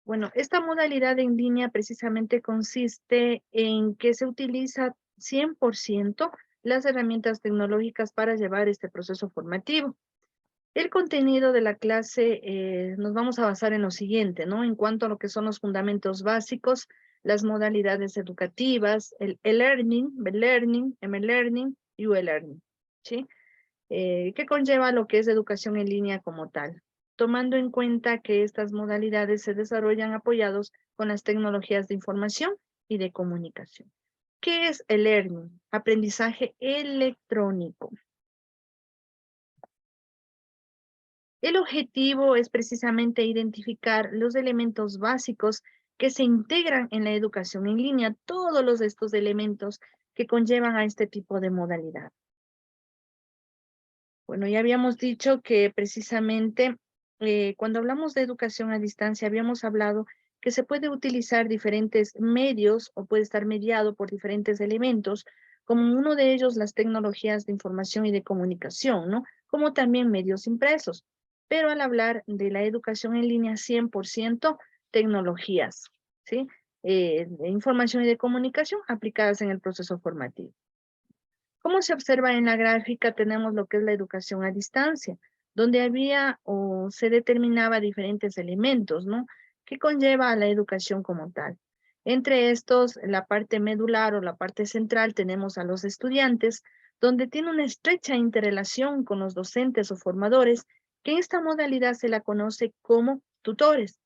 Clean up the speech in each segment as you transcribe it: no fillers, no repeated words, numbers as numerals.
Bueno, esta modalidad en línea precisamente consiste en que se utiliza 100% las herramientas tecnológicas para llevar este proceso formativo. El contenido de la clase nos vamos a basar en lo siguiente, ¿no? En cuanto a lo que son los fundamentos básicos, las modalidades educativas, el e-learning, B-learning, M-learning y U-learning, ¿sí? Que conlleva lo que es educación en línea como tal, tomando en cuenta que estas modalidades se desarrollan apoyados con las tecnologías de información y de comunicación. ¿Qué es el learning? Aprendizaje electrónico. El objetivo es precisamente identificar los elementos básicos que se integran en la educación en línea, todos estos elementos que conllevan a este tipo de modalidad. Bueno, ya habíamos dicho que precisamente cuando hablamos de educación a distancia, habíamos hablado que se puede utilizar diferentes medios o puede estar mediado por diferentes elementos, como uno de ellos las tecnologías de información y de comunicación, ¿no? Como también medios impresos. Pero al hablar de la educación en línea, 100% tecnologías, ¿sí? De información y de comunicación aplicadas en el proceso formativo. Como se observa en la gráfica, tenemos lo que es la educación a distancia, donde había o se determinaba diferentes elementos, ¿no? Que conlleva a la educación como tal. Entre estos, la parte medular o la parte central, tenemos a los estudiantes, donde tiene una estrecha interrelación con los docentes o formadores, que en esta modalidad se la conoce como tutores.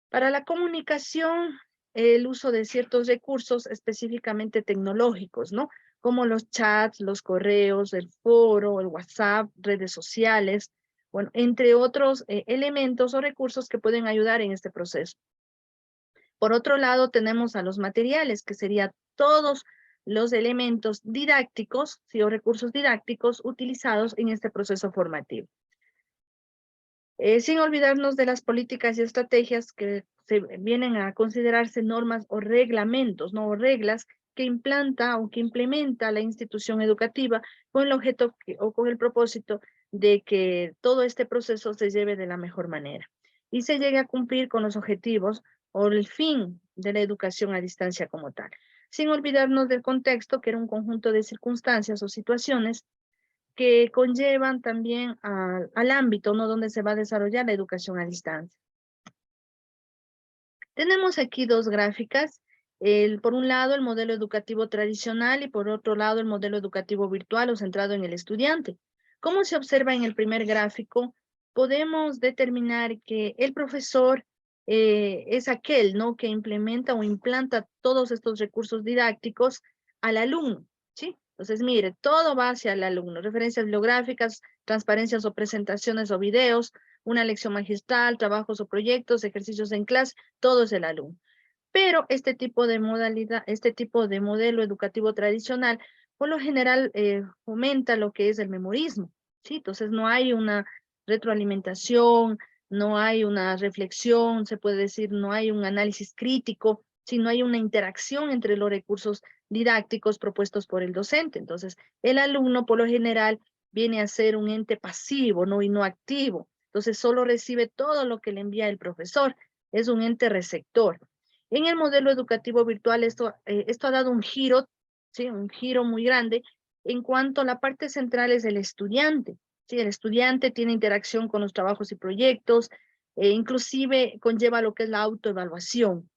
Para la comunicación, el uso de ciertos recursos específicamente tecnológicos, ¿no? Como los chats, los correos, el foro, el WhatsApp, redes sociales, bueno, entre otros elementos o recursos que pueden ayudar en este proceso. Por otro lado, tenemos a los materiales, que serían todos los elementos didácticos, ¿sí? O recursos didácticos utilizados en este proceso formativo. Sin olvidarnos de las políticas y estrategias que se vienen a considerarse normas o reglamentos, ¿no? O reglas que implanta o que implementa la institución educativa con el objeto o con el propósito de que todo este proceso se lleve de la mejor manera y se llegue a cumplir con los objetivos o el fin de la educación a distancia como tal. Sin olvidarnos del contexto, que era un conjunto de circunstancias o situaciones que conllevan también al ámbito, ¿no? Donde se va a desarrollar la educación a distancia. Tenemos aquí dos gráficas. Por un lado, el modelo educativo tradicional y por otro lado, el modelo educativo virtual o centrado en el estudiante. Como se observa en el primer gráfico, podemos determinar que el profesor es aquel, ¿no? Que implementa o implanta todos estos recursos didácticos al alumno, ¿sí? Entonces, mire, todo va hacia el alumno. Referencias bibliográficas, transparencias o presentaciones o videos, una lección magistral, trabajos o proyectos, ejercicios en clase, todo es el alumno. Pero este tipo de modalidad, este tipo de modelo educativo tradicional, por lo general fomenta lo que es el memorismo, ¿sí? Entonces no hay una retroalimentación, no hay una reflexión, se puede decir, no hay un análisis crítico, sino hay una interacción entre los recursos didácticos propuestos por el docente. Entonces, el alumno por lo general viene a ser un ente pasivo, ¿no? Y no activo. Entonces, solo recibe todo lo que le envía el profesor. Es un ente receptor. En el modelo educativo virtual, esto ha dado un giro, ¿sí? Un giro muy grande en cuanto a la parte central es el estudiante. ¿Sí? El estudiante tiene interacción con los trabajos y proyectos, inclusive conlleva lo que es la autoevaluación,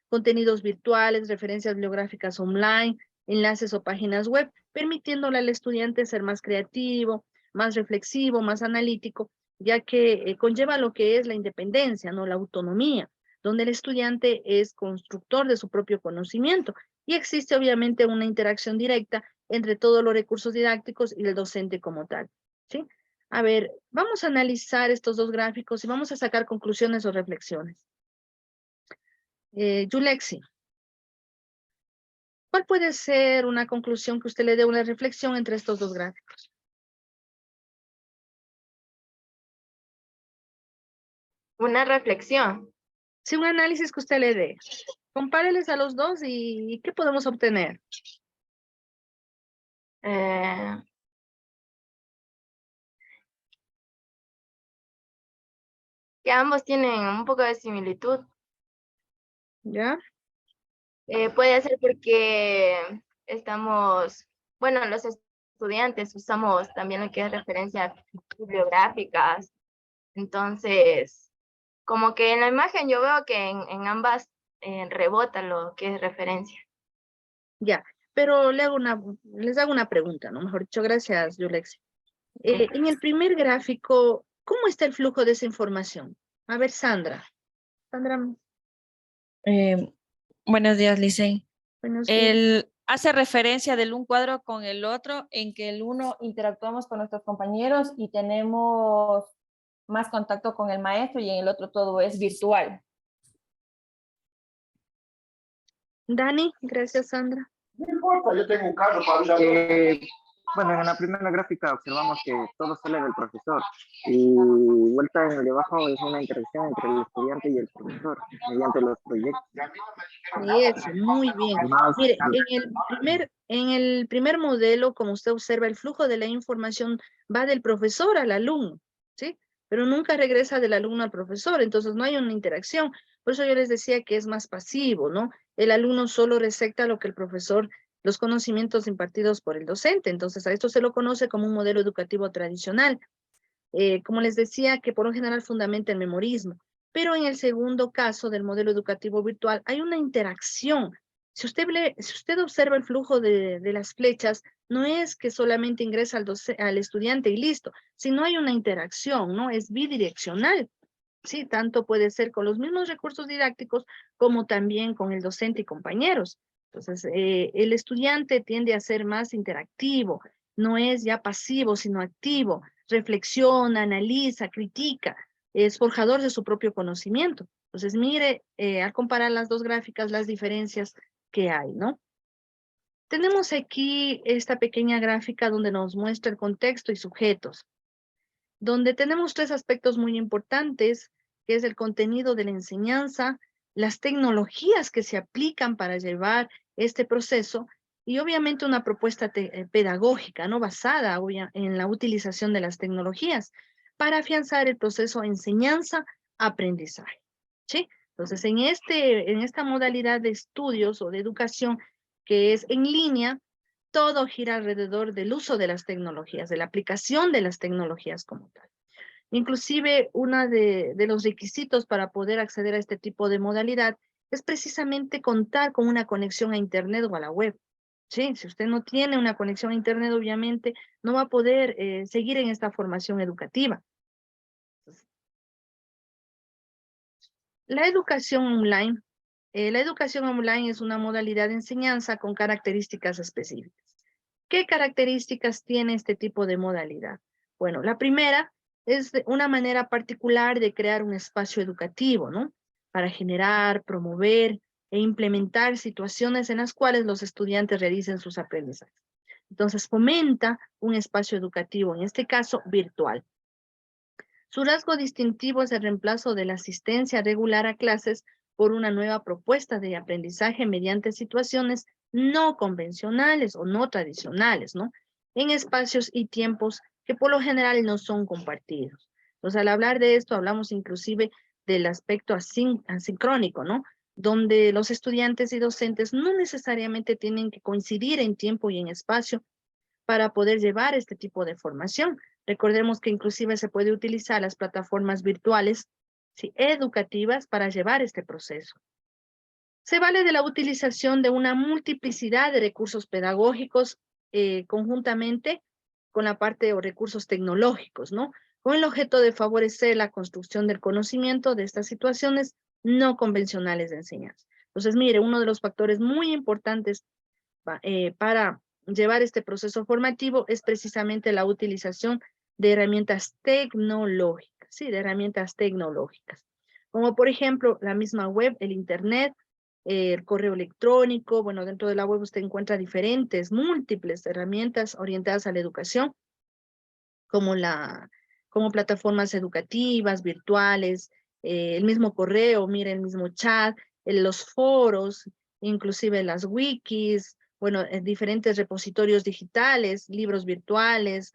contenidos virtuales, referencias bibliográficas online, enlaces o páginas web, permitiéndole al estudiante ser más creativo, más reflexivo, más analítico, ya que conlleva lo que es la independencia, ¿no? La autonomía, donde el estudiante es constructor de su propio conocimiento y existe obviamente una interacción directa entre todos los recursos didácticos y el docente como tal, ¿sí? A ver, vamos a analizar estos dos gráficos y vamos a sacar conclusiones o reflexiones. Yulexi, ¿cuál puede ser una conclusión que usted le dé una reflexión entre estos dos gráficos? Una reflexión. Sí, un análisis que usted le dé. Compáreles a los dos y ¿qué podemos obtener? Eh, que ambos tienen un poco de similitud. ¿Ya? Puede ser porque bueno, los estudiantes usamos también lo que es referencias bibliográficas. Entonces, como que en la imagen yo veo que en ambas rebota lo que es referencia. Ya. Pero les hago una pregunta, ¿no? Mejor dicho, gracias, Yulexi. En el primer gráfico, ¿cómo está el flujo de esa información? A ver, Sandra. Sandra, Eh, Buenos días, Licey. buenos días. Él hace referencia del un cuadro con el otro, en que el uno interactuamos con nuestros compañeros y tenemos más contacto con el maestro, y en el otro todo es virtual. Dani, gracias, Sandra. No importa, yo tengo un carro para ir bueno, en la primera gráfica observamos que todo sale del profesor y vuelta en el de abajo es una interacción entre el estudiante y el profesor mediante los proyectos. Eso, muy bien. Más, Mire, en el primer modelo, como usted observa, el flujo de la información va del profesor al alumno, ¿sí? Pero nunca regresa del alumno al profesor, entonces no hay una interacción. Por eso yo les decía que es más pasivo, ¿no? El alumno solo recepta lo que el profesor, los conocimientos impartidos por el docente. Entonces a esto se lo conoce como un modelo educativo tradicional. Como les decía, que por lo general fundamenta el memorismo. Pero en el segundo caso del modelo educativo virtual hay una interacción. Si usted observa el flujo de las flechas, no es que solamente ingresa al estudiante y listo, sino hay una interacción, ¿no? Es bidireccional. Sí, tanto puede ser con los mismos recursos didácticos como también con el docente y compañeros. Entonces, el estudiante tiende a ser más interactivo, no es ya pasivo, sino activo, reflexiona, analiza, critica, es forjador de su propio conocimiento. Entonces, mire, al comparar las dos gráficas, las diferencias que hay, ¿no? Tenemos aquí esta pequeña gráfica donde nos muestra el contexto y sujetos, donde tenemos tres aspectos muy importantes, que es el contenido de la enseñanza, las tecnologías que se aplican para llevar este proceso y obviamente una propuesta pedagógica, ¿no? Basada en la utilización de las tecnologías para afianzar el proceso enseñanza-aprendizaje, ¿sí? Entonces, en esta modalidad de estudios o de educación que es en línea, todo gira alrededor del uso de las tecnologías, de la aplicación de las tecnologías como tal. Inclusive, uno de los requisitos para poder acceder a este tipo de modalidad es precisamente contar con una conexión a Internet o a la web. Sí, si usted no tiene una conexión a Internet, obviamente no va a poder seguir en esta formación educativa. La educación online. La educación online es una modalidad de enseñanza con características específicas. ¿Qué características tiene este tipo de modalidad? Bueno, la primera es una manera particular de crear un espacio educativo, ¿no? Para generar, promover e implementar situaciones en las cuales los estudiantes realicen sus aprendizajes. Entonces, fomenta un espacio educativo, en este caso, virtual. Su rasgo distintivo es el reemplazo de la asistencia regular a clases por una nueva propuesta de aprendizaje mediante situaciones no convencionales o no tradicionales, ¿no? En espacios y tiempos que por lo general no son compartidos. Entonces, al hablar de esto, hablamos inclusive del aspecto asincrónico, ¿no? Donde los estudiantes y docentes no necesariamente tienen que coincidir en tiempo y en espacio para poder llevar este tipo de formación. Recordemos que inclusive se puede utilizar las plataformas virtuales, ¿sí?, educativas para llevar este proceso. Se vale de la utilización de una multiplicidad de recursos pedagógicos conjuntamente con la parte o recursos tecnológicos, ¿no? Con el objeto de favorecer la construcción del conocimiento de estas situaciones no convencionales de enseñanza. Entonces, mire, uno de los factores muy importantes para llevar este proceso formativo es precisamente la utilización de herramientas tecnológicas, ¿sí? De herramientas tecnológicas, como por ejemplo la misma web, el internet, el correo electrónico. Bueno, dentro de la web usted encuentra múltiples herramientas orientadas a la educación, como plataformas educativas, virtuales, el mismo correo, mire, el mismo chat, los foros, inclusive las wikis, bueno, diferentes repositorios digitales, libros virtuales,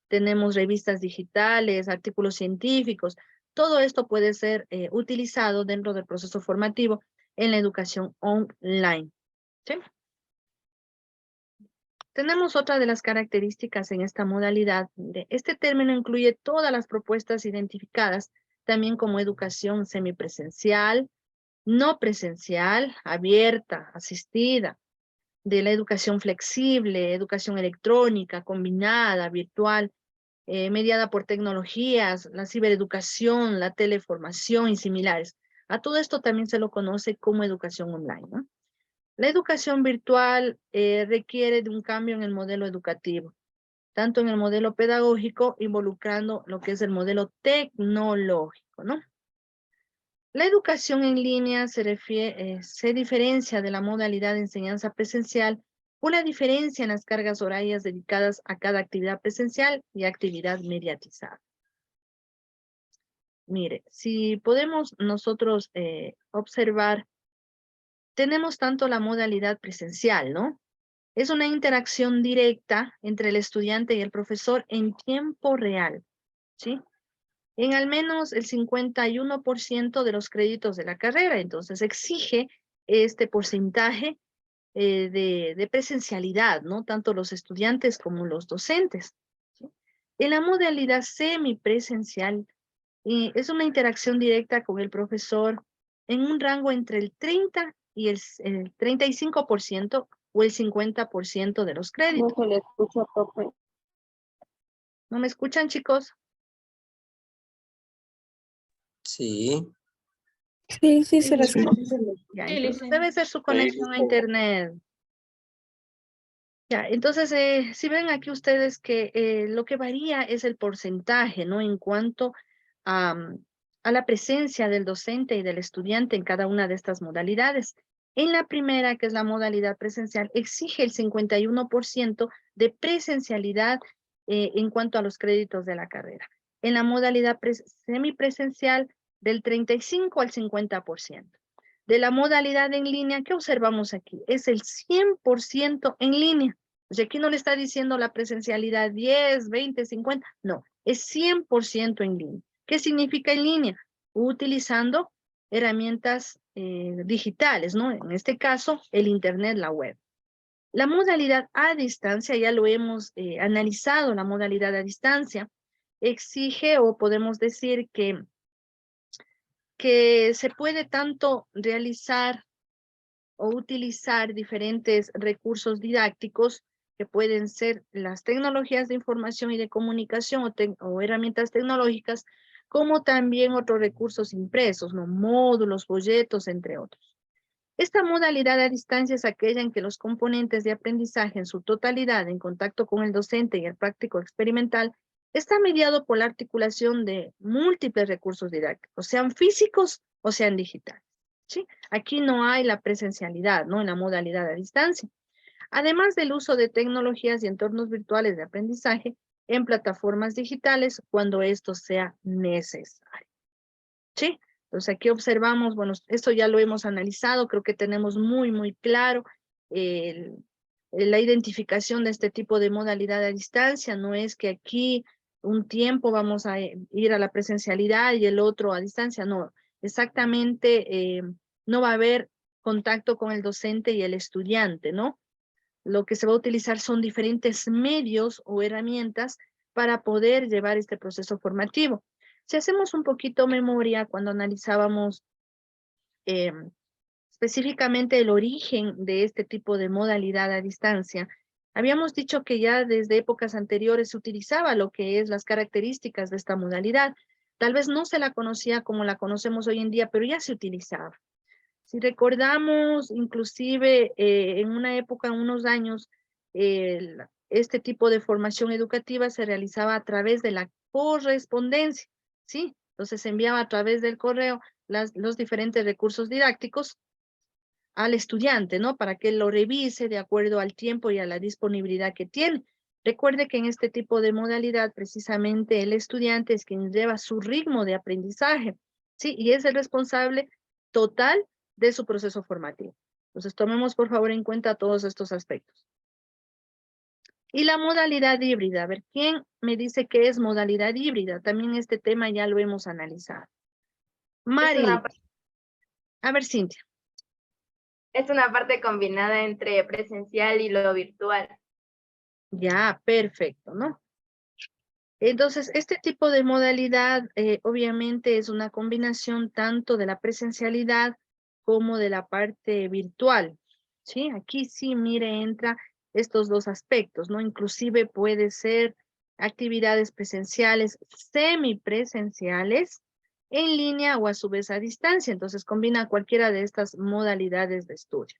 tenemos revistas digitales, artículos científicos. Todo esto puede ser utilizado dentro del proceso formativo en la educación online. ¿Sí? Tenemos otra de las características en esta modalidad. Este término incluye todas las propuestas identificadas, también como educación semipresencial, no presencial, abierta, asistida, de la educación flexible, educación electrónica, combinada, virtual, mediada por tecnologías, la cibereducación, la teleformación y similares. A todo esto también se lo conoce como educación online, ¿no? La educación virtual requiere de un cambio en el modelo educativo, tanto en el modelo pedagógico, involucrando lo que es el modelo tecnológico, ¿no? La educación en línea se diferencia de la modalidad de enseñanza presencial por la diferencia en las cargas horarias dedicadas a cada actividad presencial y actividad mediatizada. Mire, si podemos nosotros observar, tenemos tanto la modalidad presencial, ¿no? Es una interacción directa entre el estudiante y el profesor en tiempo real, ¿sí? En al menos el 51% de los créditos de la carrera. Entonces exige este porcentaje de presencialidad, ¿no? Tanto los estudiantes como los docentes, ¿sí? En la modalidad semipresencial es una interacción directa con el profesor en un rango entre el 30 y el 35% o el 50% de los créditos. No se le escucha, profe. ¿No me escuchan, chicos? Sí. Sí, sí, se le escucha. Ya, Sí, entonces Lice. debe ser su conexión a internet. Ya, entonces, si ven aquí ustedes que lo que varía es el porcentaje, ¿no? En cuanto a la presencia del docente y del estudiante en cada una de estas modalidades. En la primera, que es la modalidad presencial, exige el 51% de presencialidad en cuanto a los créditos de la carrera. En la modalidad semipresencial, del 35 al 50%. De la modalidad en línea, ¿qué observamos aquí? Es el 100% en línea. O sea, aquí no le está diciendo la presencialidad 10, 20, 50, no, es 100% en línea. ¿Qué significa en línea? Utilizando herramientas digitales, ¿no? En este caso, el internet, la web. La modalidad a distancia, ya lo hemos analizado, la modalidad a distancia, exige o podemos decir que se puede tanto realizar o utilizar diferentes recursos didácticos que pueden ser las tecnologías de información y de comunicación o herramientas tecnológicas, como también otros recursos impresos, ¿no? Módulos, folletos, entre otros. Esta modalidad a distancia es aquella en que los componentes de aprendizaje en su totalidad, en contacto con el docente y el práctico experimental, está mediado por la articulación de múltiples recursos didácticos, sean físicos o sean digitales, ¿sí? Aquí no hay la presencialidad, ¿no? En la modalidad a distancia. Además del uso de tecnologías y entornos virtuales de aprendizaje en plataformas digitales cuando esto sea necesario, ¿sí? Entonces aquí observamos, bueno, esto ya lo hemos analizado, creo que tenemos muy claro la identificación de este tipo de modalidad a distancia. No es que aquí un tiempo vamos a ir a la presencialidad y el otro a distancia, no, exactamente no va a haber contacto con el docente y el estudiante, ¿no? Lo que se va a utilizar son diferentes medios o herramientas para poder llevar este proceso formativo. Si hacemos un poquito memoria cuando analizábamos específicamente el origen de este tipo de modalidad a distancia, habíamos dicho que ya desde épocas anteriores se utilizaba lo que es las características de esta modalidad. Tal vez no se la conocía como la conocemos hoy en día, pero ya se utilizaba. Si recordamos, inclusive en una época, en unos años, este tipo de formación educativa se realizaba a través de la correspondencia, ¿sí? Entonces se enviaba a través del correo los diferentes recursos didácticos al estudiante, ¿no? Para que él lo revise de acuerdo al tiempo y a la disponibilidad que tiene. Recuerde que en este tipo de modalidad, precisamente el estudiante es quien lleva su ritmo de aprendizaje, ¿sí? Y es el responsable total de su proceso formativo. Entonces, tomemos por favor en cuenta todos estos aspectos. Y la modalidad híbrida, a ver, ¿quién me dice qué es modalidad híbrida? También este tema ya lo hemos analizado. Marilyn. A ver, Cintia. Es una parte combinada entre presencial y lo virtual. Ya, perfecto, ¿no? Entonces, este tipo de modalidad obviamente es una combinación tanto de la presencialidad como de la parte virtual, ¿sí? Aquí sí, mire, entra estos dos aspectos, ¿no? Inclusive puede ser actividades presenciales, semipresenciales, en línea o a su vez a distancia. Entonces, combina cualquiera de estas modalidades de estudio,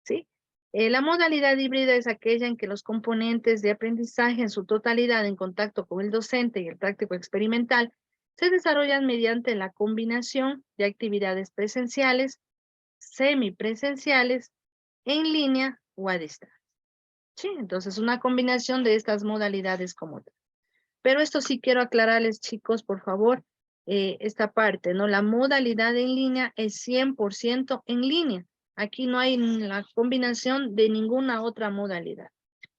¿sí? La modalidad híbrida es aquella en que los componentes de aprendizaje en su totalidad en contacto con el docente y el práctico experimental se desarrollan mediante la combinación de actividades presenciales, semipresenciales, en línea o a distancia. Sí, entonces una combinación de estas modalidades como tal. Pero esto sí quiero aclararles, chicos, por favor, esta parte, ¿no? La modalidad en línea es 100% en línea. Aquí no hay la combinación de ninguna otra modalidad.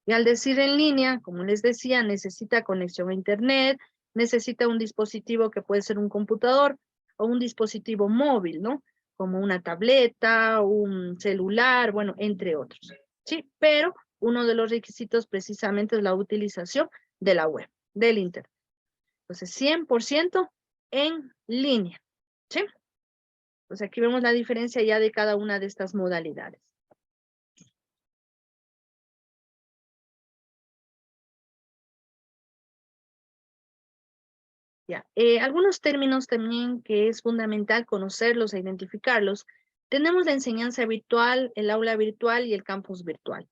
Y al decir en línea, como les decía, necesita conexión a internet, necesita un dispositivo que puede ser un computador o un dispositivo móvil, ¿no? Como una tableta, un celular, bueno, entre otros. Sí, pero uno de los requisitos precisamente es la utilización de la web, del internet. Entonces, 100% en línea, ¿sí? Entonces, aquí vemos la diferencia ya de cada una de estas modalidades. Ya. Algunos términos también que es fundamental conocerlos e identificarlos. Tenemos la enseñanza virtual, el aula virtual y el campus virtual.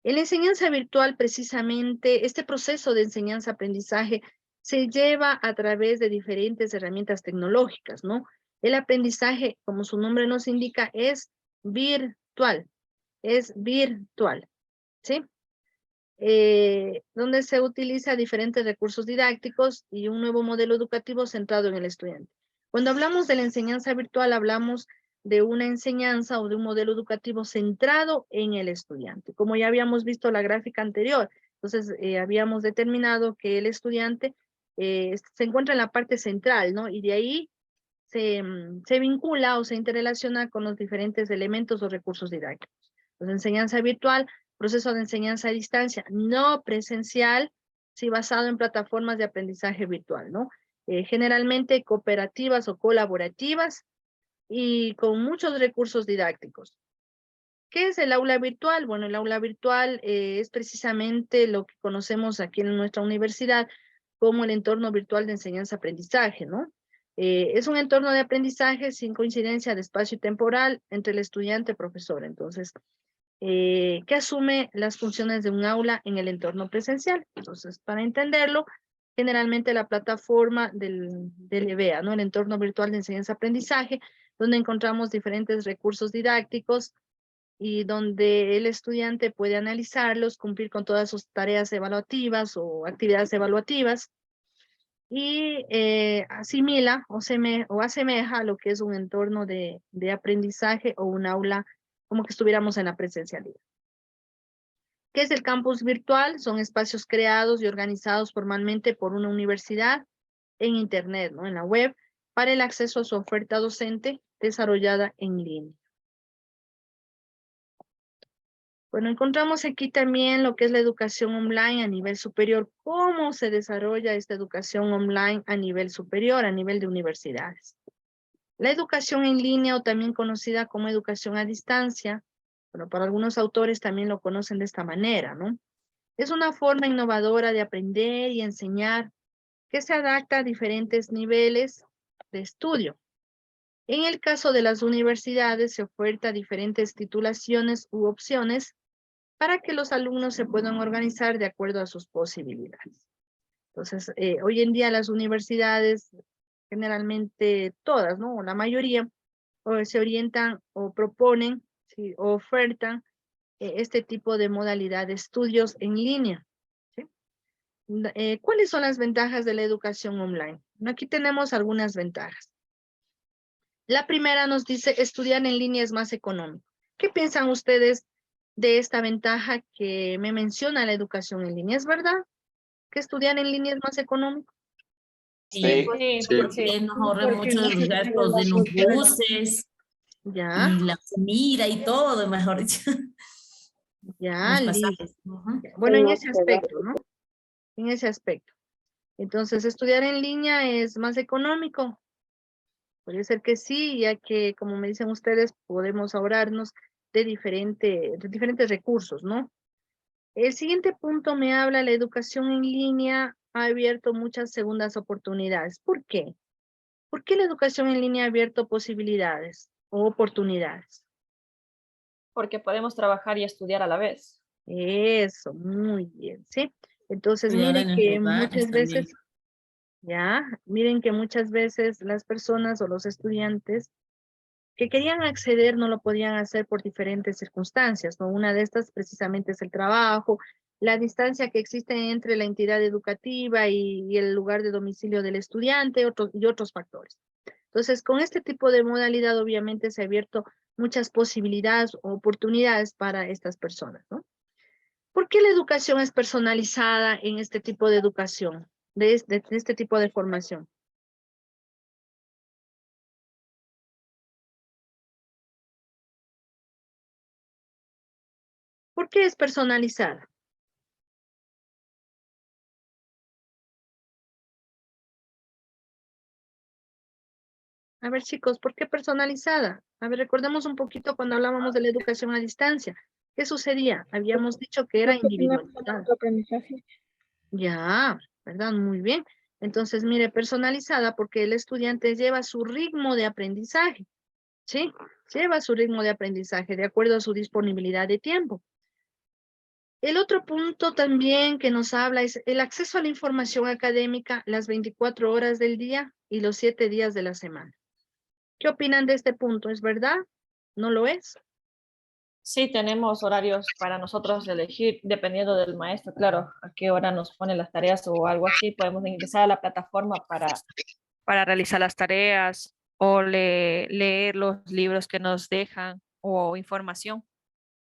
En la enseñanza virtual, precisamente, este proceso de enseñanza-aprendizaje se lleva a través de diferentes herramientas tecnológicas, ¿no? El aprendizaje, como su nombre nos indica, es virtual, ¿sí? Donde se utiliza diferentes recursos didácticos y un nuevo modelo educativo centrado en el estudiante. Cuando hablamos de la enseñanza virtual, hablamos de una enseñanza o de un modelo educativo centrado en el estudiante. Como ya habíamos visto la gráfica anterior, entonces habíamos determinado que el estudiante se encuentra en la parte central, ¿no? Y de ahí se vincula o se interrelaciona con los diferentes elementos o recursos didácticos. Entonces, enseñanza virtual, proceso de enseñanza a distancia, no presencial, sí basado en plataformas de aprendizaje virtual, ¿no? Generalmente cooperativas o colaborativas y con muchos recursos didácticos. ¿Qué es el aula virtual? Bueno, el aula virtual es precisamente lo que conocemos aquí en nuestra universidad como el entorno virtual de enseñanza-aprendizaje, ¿no? Es un entorno de aprendizaje sin coincidencia de espacio y temporal entre el estudiante y el profesor. Entonces, que asume las funciones de un aula en el entorno presencial. Entonces, para entenderlo, generalmente la plataforma del EBEA, ¿no? El entorno virtual de enseñanza-aprendizaje, donde encontramos diferentes recursos didácticos y donde el estudiante puede analizarlos, cumplir con todas sus tareas evaluativas o actividades evaluativas y asimila o asemeja a lo que es un entorno de aprendizaje o un aula como que estuviéramos en la presencialidad. ¿Qué es el campus virtual? Son espacios creados y organizados formalmente por una universidad en internet, ¿no? En la web, para el acceso a su oferta docente desarrollada en línea. Bueno, encontramos aquí también lo que es la educación online a nivel superior. ¿Cómo se desarrolla esta educación online a nivel superior, a nivel de universidades? La educación en línea o también conocida como educación a distancia, bueno, para algunos autores también lo conocen de esta manera, ¿no? Es una forma innovadora de aprender y enseñar que se adapta a diferentes niveles de estudio. En el caso de las universidades se oferta diferentes titulaciones u opciones para que los alumnos se puedan organizar de acuerdo a sus posibilidades. Entonces, hoy en día las universidades, generalmente todas, ¿no? O la mayoría, se orientan o proponen, ¿sí? O ofertan este tipo de modalidad de estudios en línea, ¿sí? ¿Cuáles son las ventajas de la educación online? Aquí tenemos algunas ventajas. La primera nos dice, estudiar en línea es más económico. ¿Qué piensan ustedes de esta ventaja que me menciona la educación en línea. ¿Es verdad que estudiar en línea es más económico? Sí, Sí, Sí. sí. porque nos ahorra Porque no muchos se paga gastos la de los cultura. buses Ya, y la comida y todo, mejor dicho, ya, los listo. pasajes. Ujú. Bueno, en No ese se da. aspecto, ¿no? En ese aspecto. Entonces, estudiar en línea es más económico. Puede ser que sí, ya que, como me dicen ustedes, podemos ahorrarnos de diferentes recursos, ¿no? El siguiente punto me habla, la educación en línea ha abierto muchas segundas oportunidades. ¿Por qué? ¿Por qué la educación en línea ha abierto posibilidades o oportunidades? Porque podemos trabajar y estudiar a la vez. Eso, muy bien, ¿sí? Entonces, Cuidar en miren los que hogares muchas también. veces, ya, miren que muchas veces las personas o los estudiantes que querían acceder no lo podían hacer por diferentes circunstancias, ¿no? Una de estas precisamente es el trabajo, la distancia que existe entre la entidad educativa y el lugar de domicilio del estudiante y otros factores. Entonces, con este tipo de modalidad obviamente se ha abierto muchas posibilidades o oportunidades para estas personas, ¿no? ¿Por qué la educación es personalizada en este tipo de educación, de este tipo de formación? ¿Por qué es personalizada? A ver, chicos, ¿por qué personalizada? A ver, recordemos un poquito cuando hablábamos de la educación a distancia. ¿Qué sucedía? Habíamos dicho que era Porque tiene un individualizada. autoaprendizaje. Ya, ¿verdad? Muy bien. Entonces, mire, personalizada porque el estudiante lleva su ritmo de aprendizaje, ¿sí? Lleva su ritmo de aprendizaje de acuerdo a su disponibilidad de tiempo. El otro punto también que nos habla es el acceso a la información académica las 24 horas del día y los 7 días de la semana. ¿Qué opinan de este punto? ¿Es verdad? ¿No lo es? Sí, tenemos horarios para nosotros elegir, dependiendo del maestro, claro, a qué hora nos pone las tareas o algo así. Podemos ingresar a la plataforma para realizar las tareas o leer los libros que nos dejan o información.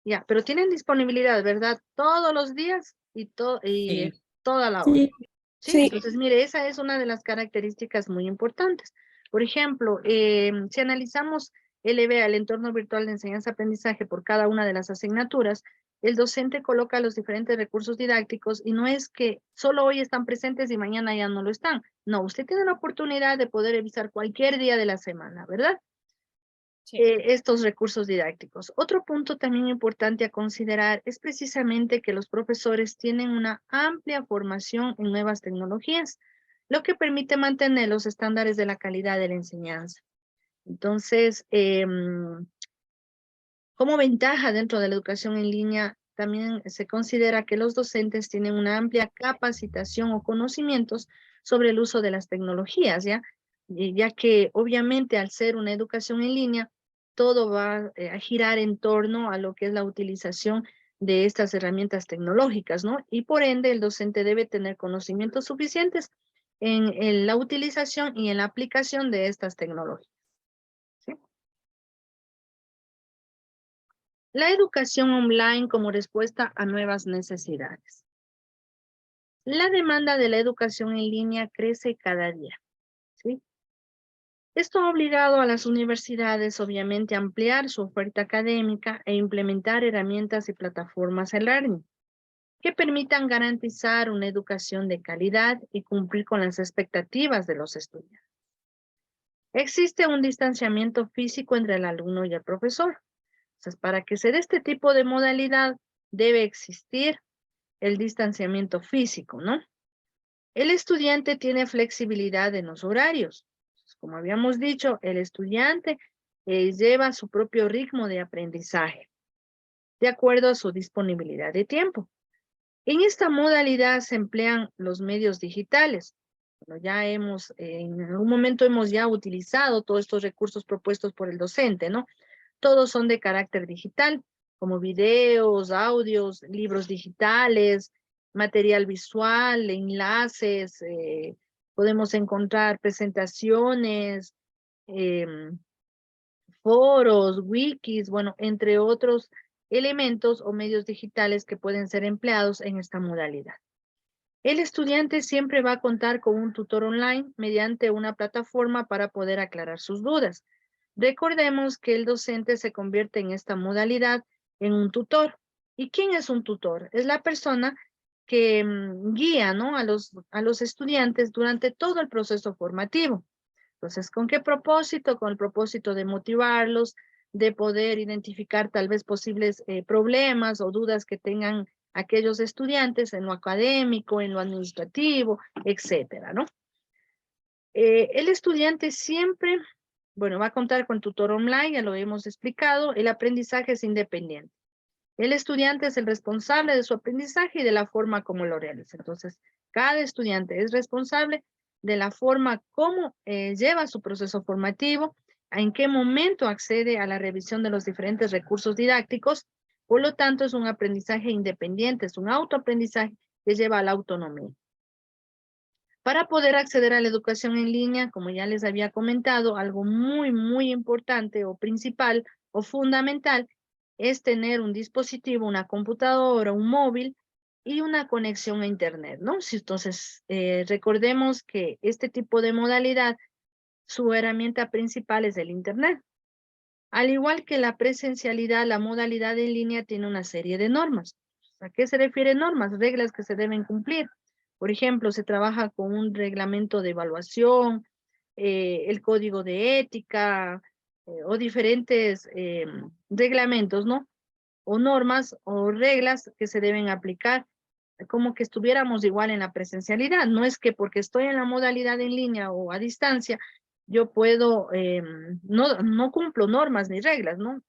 Ya, pero tienen disponibilidad, ¿verdad? Todos los días y Sí. toda la hora. Sí, ¿Sí? sí. Entonces, mire, esa es una de las características muy importantes. Por ejemplo, si analizamos el EVA, el entorno virtual de enseñanza-aprendizaje por cada una de las asignaturas, el docente coloca los diferentes recursos didácticos y no es que solo hoy están presentes y mañana ya no lo están. No, usted tiene la oportunidad de poder revisar cualquier día de la semana, ¿verdad? Sí. Estos recursos didácticos. Otro punto también importante a considerar es precisamente que los profesores tienen una amplia formación en nuevas tecnologías, lo que permite mantener los estándares de la calidad de la enseñanza. Entonces, como ventaja dentro de la educación en línea, también se considera que los docentes tienen una amplia capacitación o conocimientos sobre el uso de las tecnologías, ¿ya? Ya que obviamente al ser una educación en línea, todo va a girar en torno a lo que es la utilización de estas herramientas tecnológicas, ¿no? Y por ende el docente debe tener conocimientos suficientes en la utilización y en la aplicación de estas tecnologías. ¿Sí? La educación online como respuesta a nuevas necesidades. La demanda de la educación en línea crece cada día, ¿sí? Esto ha obligado a las universidades, obviamente, a ampliar su oferta académica e implementar herramientas y plataformas e-learning que permitan garantizar una educación de calidad y cumplir con las expectativas de los estudiantes. Existe un distanciamiento físico entre el alumno y el profesor. Entonces, para que se dé este tipo de modalidad, debe existir el distanciamiento físico, ¿no? El estudiante tiene flexibilidad en los horarios. Como habíamos dicho, el estudiante lleva su propio ritmo de aprendizaje, de acuerdo a su disponibilidad de tiempo. En esta modalidad se emplean los medios digitales. Bueno, en algún momento hemos ya utilizado todos estos recursos propuestos por el docente, ¿no? Todos son de carácter digital, como videos, audios, libros digitales, material visual, enlaces, podemos encontrar presentaciones, foros, wikis, bueno, entre otros elementos o medios digitales que pueden ser empleados en esta modalidad. El estudiante siempre va a contar con un tutor online mediante una plataforma para poder aclarar sus dudas. Recordemos que el docente se convierte en esta modalidad en un tutor. ¿Y quién es un tutor? Es la persona que guía, ¿no?, a los estudiantes durante todo el proceso formativo. Entonces, ¿con qué propósito? Con el propósito de motivarlos, de poder identificar tal vez posibles problemas o dudas que tengan aquellos estudiantes en lo académico, en lo administrativo, etcétera, ¿no? El estudiante siempre, bueno, va a contar con tutor online, ya lo hemos explicado. El aprendizaje es independiente. El estudiante es el responsable de su aprendizaje y de la forma como lo realiza. Entonces, cada estudiante es responsable de la forma como lleva su proceso formativo, en qué momento accede a la revisión de los diferentes recursos didácticos. Por lo tanto, es un aprendizaje independiente, es un autoaprendizaje que lleva a la autonomía. Para poder acceder a la educación en línea, como ya les había comentado, algo muy importante o principal o fundamental es tener un dispositivo, una computadora, un móvil y una conexión a internet, ¿no? Entonces, recordemos que este tipo de modalidad, su herramienta principal es el internet. Al igual que la presencialidad, la modalidad en línea tiene una serie de normas. ¿A qué se refiere normas? Reglas que se deben cumplir. Por ejemplo, se trabaja con un reglamento de evaluación, el código de ética, o diferentes reglamentos, ¿no? O normas o reglas que se deben aplicar, como que estuviéramos igual en la presencialidad. No es que porque estoy en la modalidad en línea o a distancia, yo puedo, no cumplo normas ni reglas, ¿no?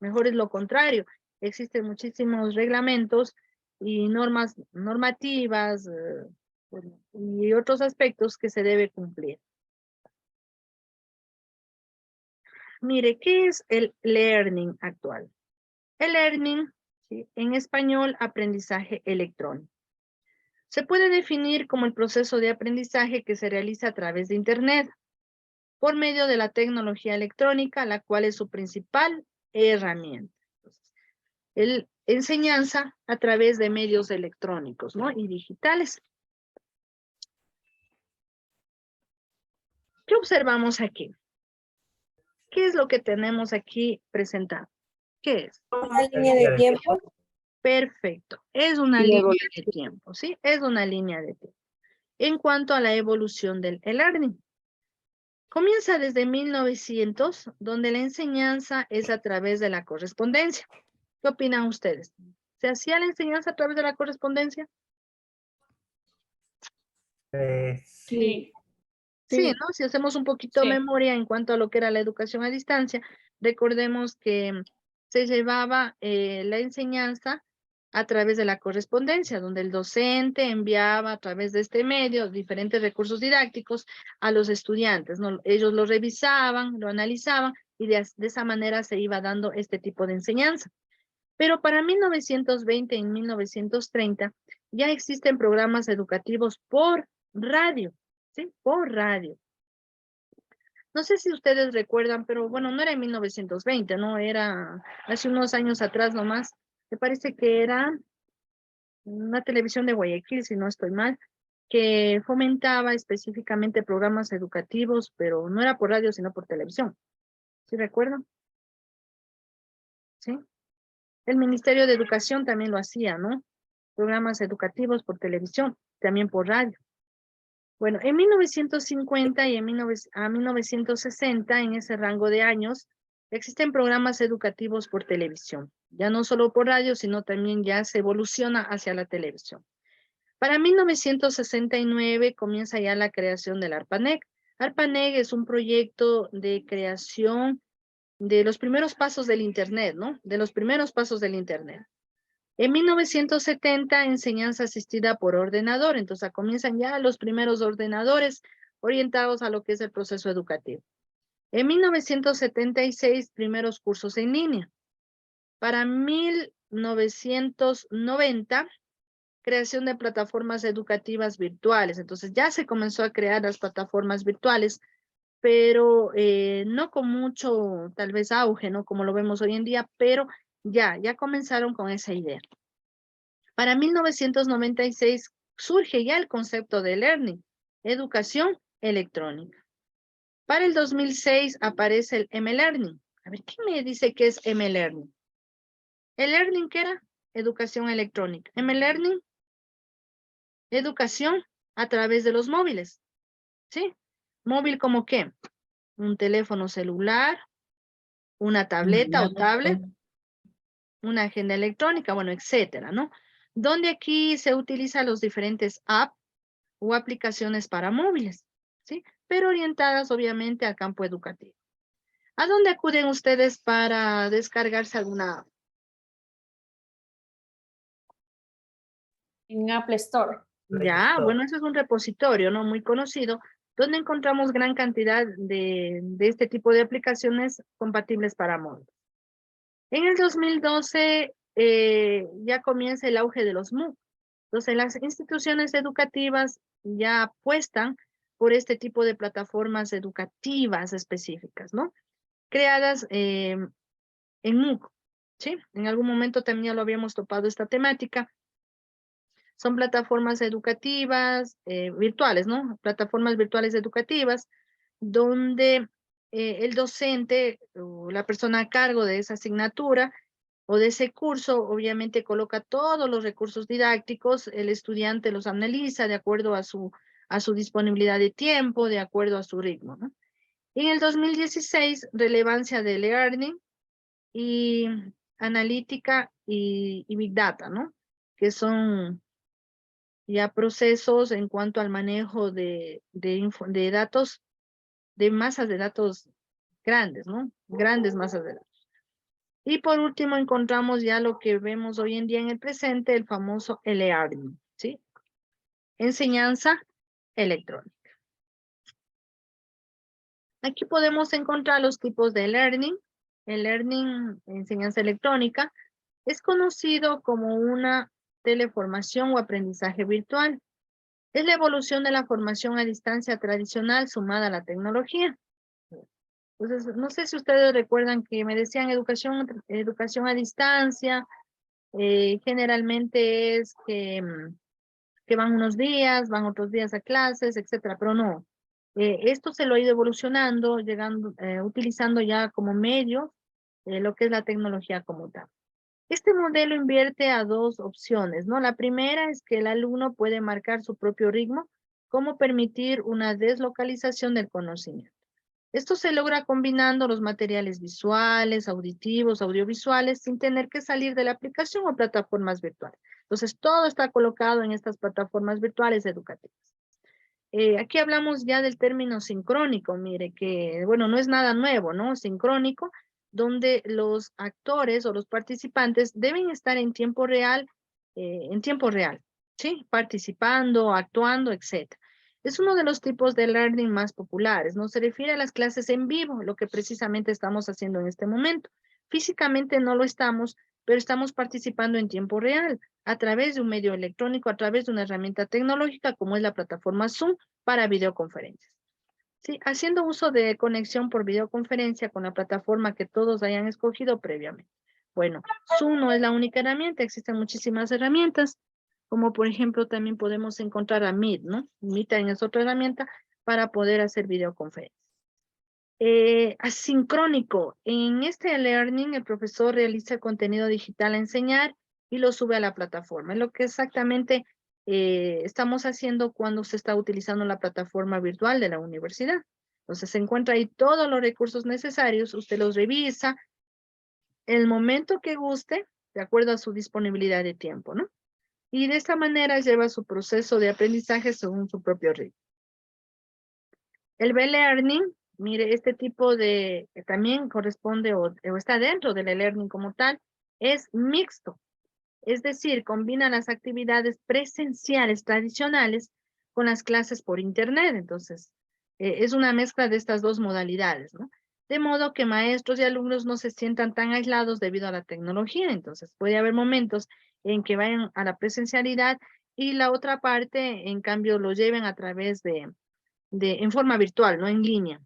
Mejor es lo contrario. Existen muchísimos reglamentos y normativas, bueno, y otros aspectos que se debe cumplir. Mire, ¿qué es el learning actual? El learning, ¿sí?, en español, aprendizaje electrónico. Se puede definir como el proceso de aprendizaje que se realiza a través de Internet, por medio de la tecnología electrónica, la cual es su principal herramienta. Entonces, enseñanza a través de medios electrónicos, ¿no?, y digitales. ¿Qué observamos aquí? ¿Qué es lo que tenemos aquí presentado? ¿Qué es? Una línea de tiempo. Perfecto. Es una línea de tiempo, ¿sí? Es una línea de tiempo. En cuanto a la evolución del e-learning, comienza desde 1900, donde la enseñanza es a través de la correspondencia. ¿Qué opinan ustedes? ¿Se hacía la enseñanza a través de la correspondencia? Sí. Sí, ¿no? Si hacemos un poquito Sí. memoria en cuanto a lo que era la educación a distancia, recordemos que se llevaba la enseñanza a través de la correspondencia, donde el docente enviaba a través de este medio diferentes recursos didácticos a los estudiantes, ¿no? Ellos lo revisaban, lo analizaban y de esa manera se iba dando este tipo de enseñanza. Pero para 1920 y 1930 ya existen programas educativos por radio, ¿sí? Por radio. No sé si ustedes recuerdan, pero bueno, no era en 1920, ¿no? Era hace unos años atrás nomás. Me parece que era una televisión de Guayaquil, si no estoy mal, que fomentaba específicamente programas educativos, pero no era por radio, sino por televisión. ¿Sí recuerdan? ¿Sí? El Ministerio de Educación también lo hacía, ¿no? Programas educativos por televisión, también por radio. Bueno, en 1950 y en 1960, en ese rango de años, existen programas educativos por televisión. Ya no solo por radio, sino también ya se evoluciona hacia la televisión. Para 1969 comienza ya la creación del ARPANET. ARPANET es un proyecto de creación de los primeros pasos del Internet, ¿no? De los primeros pasos del Internet. En 1970, enseñanza asistida por ordenador. Entonces, comienzan ya los primeros ordenadores orientados a lo que es el proceso educativo. En 1976, primeros cursos en línea. Para 1990, creación de plataformas educativas virtuales. Entonces, ya se comenzó a crear las plataformas virtuales, pero no con mucho, tal vez, auge, ¿no? Como lo vemos hoy en día, pero Ya comenzaron con esa idea. Para 1996 surge ya el concepto de learning, educación electrónica. Para el 2006 aparece el M-Learning. A ver, ¿quién me dice qué es M-Learning? ¿El learning qué era? Educación electrónica. M-Learning, educación a través de los móviles. ¿Sí? ¿Móvil como qué? Un teléfono celular, una tableta o tablet, una agenda electrónica, bueno, etcétera, ¿no? Donde aquí se utilizan los diferentes apps o aplicaciones para móviles, ¿sí? Pero orientadas obviamente al campo educativo. ¿A dónde acuden ustedes para descargarse alguna app? En Apple Store. Ya, bueno, eso es un repositorio, ¿no? Muy conocido, donde encontramos gran cantidad de este tipo de aplicaciones compatibles para móviles. En el 2012 ya comienza el auge de los MOOC. Entonces, las instituciones educativas ya apuestan por este tipo de plataformas educativas específicas, ¿no? Creadas en MOOC, ¿sí? En algún momento también ya lo habíamos topado esta temática. Son plataformas educativas virtuales, ¿no? Plataformas virtuales educativas donde el docente o la persona a cargo de esa asignatura o de ese curso, obviamente coloca todos los recursos didácticos, el estudiante los analiza de acuerdo a su disponibilidad de tiempo, de acuerdo a su ritmo, ¿no? En el 2016, relevancia de learning y analítica y Big Data, ¿no? Que son ya procesos en cuanto al manejo de datos, de masas de datos grandes, ¿no? Grandes masas de datos. Y por último encontramos ya lo que vemos hoy en día en el presente, el famoso e-learning, ¿sí? Enseñanza electrónica. Aquí podemos encontrar los tipos de learning. El learning, enseñanza electrónica, es conocido como una teleformación o aprendizaje virtual. Es la evolución de la formación a distancia tradicional sumada a la tecnología. Entonces, no sé si ustedes recuerdan que me decían educación a distancia, generalmente es que van unos días, van otros días a clases, etcétera, pero no. Esto se lo ha ido evolucionando, utilizando ya como medio lo que es la tecnología como tal. Este modelo invierte a dos opciones, ¿no? La primera es que el alumno puede marcar su propio ritmo, como permitir una deslocalización del conocimiento. Esto se logra combinando los materiales visuales, auditivos, audiovisuales, sin tener que salir de la aplicación o plataformas virtuales. Entonces, todo está colocado en estas plataformas virtuales educativas. Aquí hablamos ya del término sincrónico, mire, que, bueno, no es nada nuevo, ¿no? Sincrónico, donde los actores o los participantes deben estar en tiempo real, ¿sí? Participando, actuando, etc. Es uno de los tipos de learning más populares, ¿no? Se refiere a las clases en vivo, lo que precisamente estamos haciendo en este momento. Físicamente no lo estamos, pero estamos participando en tiempo real, a través de un medio electrónico, a través de una herramienta tecnológica como es la plataforma Zoom para videoconferencias. Sí, haciendo uso de conexión por videoconferencia con la plataforma que todos hayan escogido previamente. Bueno, Zoom no es la única herramienta, existen muchísimas herramientas, como por ejemplo también podemos encontrar a Meet, ¿no? Meet también es otra herramienta para poder hacer videoconferencias. Asincrónico. En este learning, el profesor realiza el contenido digital a enseñar y lo sube a la plataforma. Es lo que exactamente estamos haciendo cuando se está utilizando la plataforma virtual de la universidad. Entonces se encuentra ahí todos los recursos necesarios, usted los revisa el momento que guste, de acuerdo a su disponibilidad de tiempo, ¿no? Y de esta manera lleva su proceso de aprendizaje según su propio ritmo. El B-Learning, mire, este tipo de, que también corresponde o está dentro del e-learning como tal, es mixto. Es decir, combina las actividades presenciales tradicionales con las clases por internet. Entonces, es una mezcla de estas dos modalidades, ¿no? De modo que maestros y alumnos no se sientan tan aislados debido a la tecnología. Entonces, puede haber momentos en que vayan a la presencialidad y la otra parte, en cambio, lo lleven a través en forma virtual, no en línea.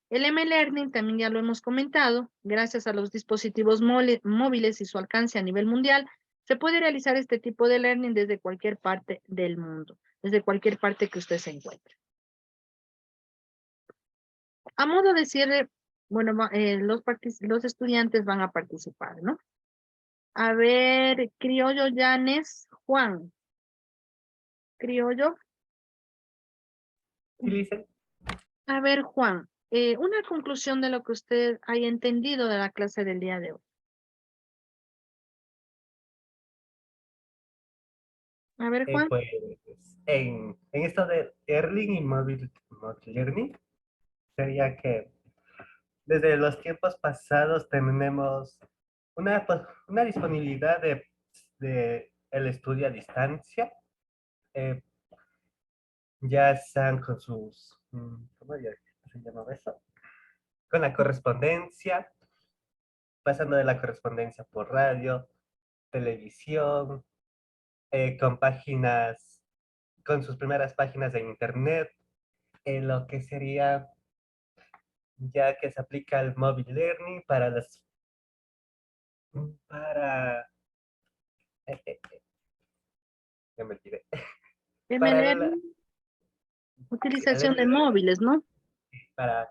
El M-Learning también ya lo hemos comentado, gracias a los dispositivos móviles y su alcance a nivel mundial, se puede realizar este tipo de learning desde cualquier parte del mundo, desde cualquier parte que usted se encuentre. A modo de cierre, bueno, los estudiantes van a participar, ¿no? A ver, Criollo Llanes, Juan. Criollo. A ver, Juan, una conclusión de lo que usted haya entendido de la clase del día de hoy. A ver, Juan. Pues en esto de Erling y Mobile Learning, sería que desde los tiempos pasados tenemos una disponibilidad de el estudio a distancia, eh, ya sean con sus, ¿cómo se llama eso? Con la correspondencia, pasando de la correspondencia por radio, televisión, con páginas, con sus primeras páginas de internet, lo que sería ya que se aplica el mobile learning para, ya me olvidé, para, M-Learning, utilización de móviles, ¿no? para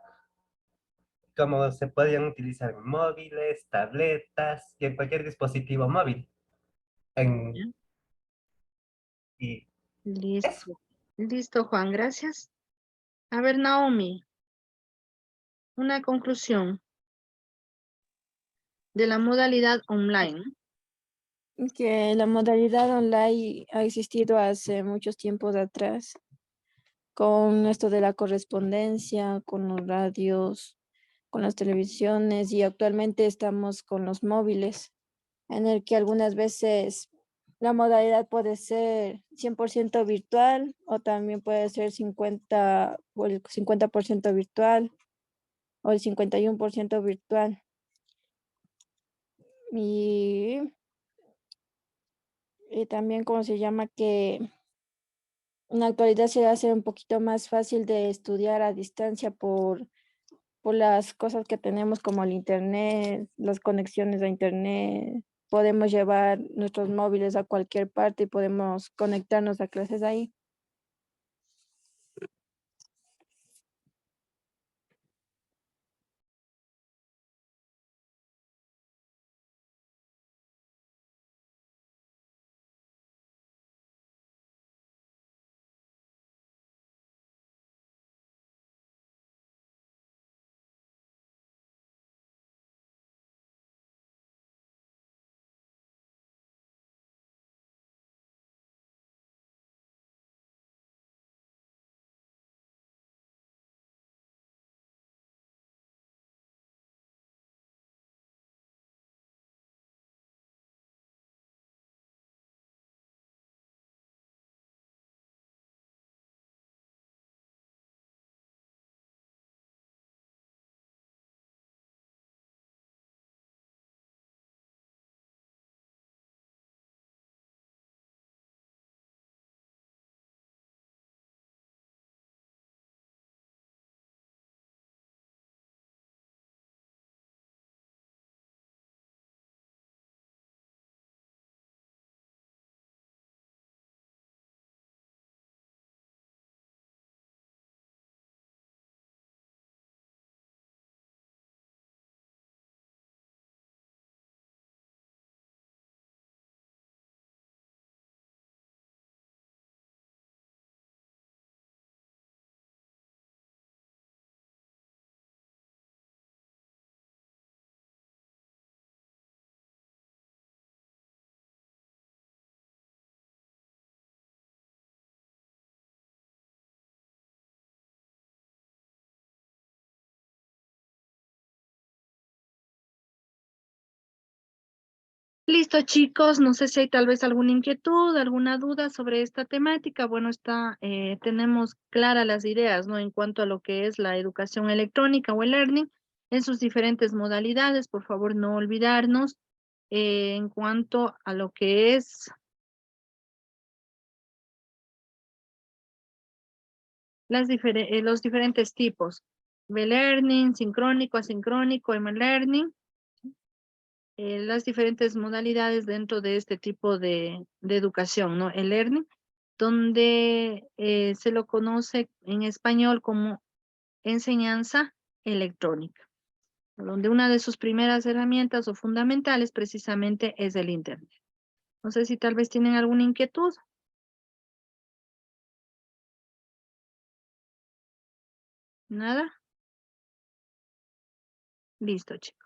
cómo se podían utilizar en móviles, tabletas y en cualquier dispositivo móvil. Y eso. Listo. Listo, Juan, gracias. A ver, Naomi, una conclusión de la modalidad online. Que la modalidad online ha existido hace muchos tiempos atrás, con esto de la correspondencia, con los radios, con las televisiones, y actualmente estamos con los móviles, en el que algunas veces la modalidad puede ser 100% virtual o también puede ser 50 o el 50% virtual o el 51% virtual. Y también, ¿cómo se llama? Que en la actualidad se hace un poquito más fácil de estudiar a distancia por las cosas que tenemos como el internet, las conexiones a internet. Podemos llevar nuestros móviles a cualquier parte y podemos conectarnos a clases ahí. Listo, chicos, no sé si hay tal vez alguna inquietud, alguna duda sobre esta temática. Bueno, tenemos claras las ideas, ¿no? En cuanto a lo que es la educación electrónica o el learning en sus diferentes modalidades. Por favor, no olvidarnos en cuanto a lo que es los diferentes tipos. B-Learning, sincrónico, asincrónico, M-Learning. Las diferentes modalidades dentro de este tipo de educación, ¿no? El learning, donde se lo conoce en español como enseñanza electrónica, donde una de sus primeras herramientas o fundamentales precisamente es el Internet. No sé si tal vez tienen alguna inquietud. ¿Nada? Listo, chicos.